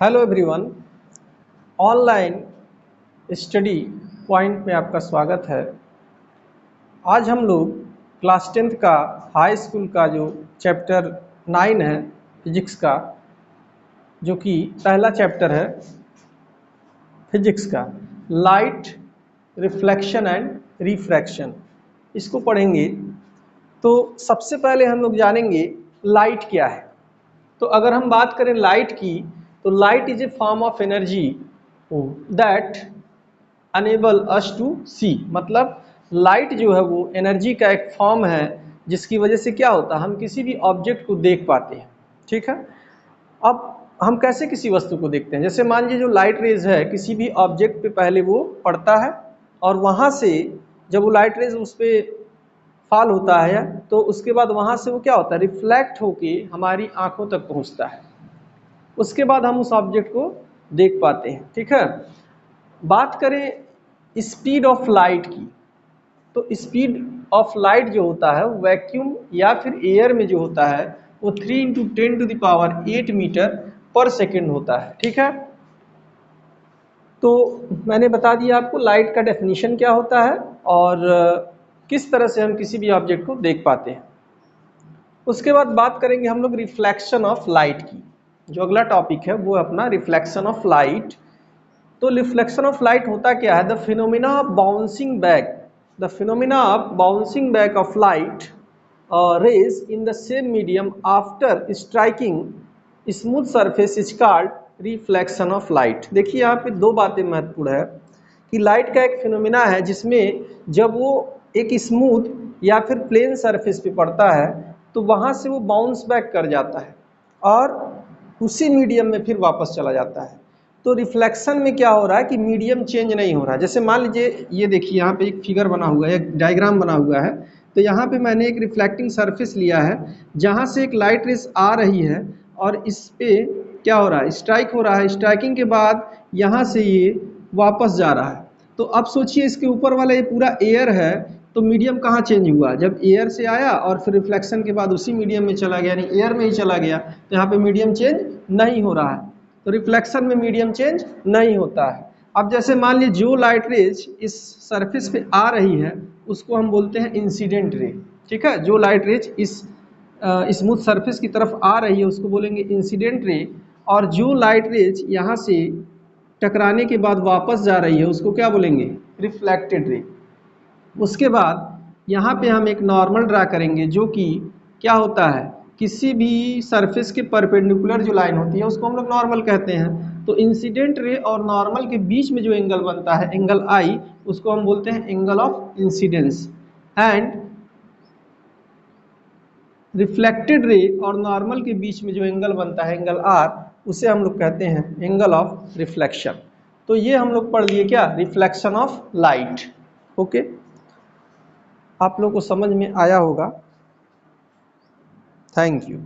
Hello everyone, online study point में आपका स्वागत है। आज हम लोग क्लास 10th का हाई स्कूल का जो चैप्टर 9 है फिजिक्स का, जो कि पहला चैप्टर है फिजिक्स का, लाइट रिफ्लेक्शन एंड रिफ्रैक्शन, इसको पढ़ेंगे। तो सबसे पहले हम लोग जानेंगे लाइट क्या है। तो अगर हम बात करें लाइट की, तो light is a form of energy that enable us to see. मतलब लाइट जो है वो एनर्जी का एक फॉर्म है जिसकी वजह से क्या होता है, हम किसी भी ऑब्जेक्ट को देख पाते हैं। ठीक है, अब हम कैसे किसी वस्तु को देखते हैं? जैसे मान लीजिए जो लाइट रेज है किसी भी ऑब्जेक्ट पे पहले वो पड़ता है और वहाँ से जब वो लाइट रेज उस पर फॉल होता है तो उसके बाद वहाँ से वो क्या होता है, रिफ्लेक्ट होके हमारी आंखों तक पहुँचता है। उसके बाद हम उस ऑब्जेक्ट को देख पाते हैं। ठीक है, बात करें स्पीड ऑफ लाइट की, तो स्पीड ऑफ लाइट जो होता है वैक्यूम या फिर एयर में जो होता है वो 3 × 10⁸ मीटर पर सेकेंड होता है। ठीक है, तो मैंने बता दिया आपको लाइट का डेफिनेशन क्या होता है और किस तरह से हम किसी भी ऑब्जेक्ट को देख पाते हैं। उसके बाद बात करेंगे हम लोग रिफ्लेक्शन ऑफ लाइट की। जो अगला टॉपिक है वो अपना रिफ्लेक्शन ऑफ लाइट। तो रिफ्लेक्शन ऑफ लाइट होता क्या है? The phenomena of bouncing back, the phenomena of bouncing back of light rays in the same medium after striking smooth surface is called reflection of light. देखिए यहाँ पे दो बातें महत्वपूर्ण है कि लाइट का एक फिनोमिना है जिसमें जब वो एक स्मूथ या फिर प्लेन सरफेस पे पड़ता है तो वहाँ से वो बाउंस बैक कर जाता है और उसी मीडियम में फिर वापस चला जाता है। तो रिफ्लेक्शन में क्या हो रहा है कि मीडियम चेंज नहीं हो रहा है। जैसे मान लीजिए ये देखिए यहाँ पे एक फिगर बना हुआ है, एक डायग्राम बना हुआ है। तो यहाँ पे मैंने एक रिफ्लेक्टिंग सरफेस लिया है जहाँ से एक लाइट रेस आ रही है और इस पे क्या हो रहा है, स्ट्राइक हो रहा है। स्ट्राइकिंग के बाद यहाँ से ये वापस जा रहा है। तो अब सोचिए इसके ऊपर वाला ये पूरा एयर है, तो मीडियम कहाँ चेंज हुआ? जब एयर से आया और फिर रिफ्लेक्शन के बाद उसी मीडियम में चला गया, यानी एयर में ही चला गया। तो यहाँ पे मीडियम चेंज नहीं हो रहा है, तो रिफ्लेक्शन में मीडियम चेंज नहीं होता है। अब जैसे मान लीजिए जो लाइट रेज इस सरफेस पे आ रही है उसको हम बोलते हैं इंसिडेंट रे। ठीक है, जो लाइट रेज इस स्मूथ सरफेस की तरफ आ रही है उसको बोलेंगे इंसिडेंट रे, और जो लाइट रेज यहाँ से टकराने के बाद वापस जा रही है उसको क्या बोलेंगे? Reflected ray. उसके बाद यहाँ पे हम एक नॉर्मल ड्रा करेंगे जो कि क्या होता है, किसी भी सरफेस के परपेंडिकुलर जो लाइन होती है उसको हम लोग नॉर्मल कहते हैं। तो इंसिडेंट रे और नॉर्मल के बीच में जो एंगल बनता है, एंगल आई, उसको हम बोलते हैं angle of incidence. And reflected ray और नॉर्मल के बीच में जो एंगल बनता है, एंगल आर, उसे हम लोग कहते हैं एंगल ऑफ रिफ्लेक्शन। तो ये हम लोग पढ़ लिए क्या, रिफ्लेक्शन ऑफ लाइट। ओके, आप लोग को समझ में आया होगा। Thank you.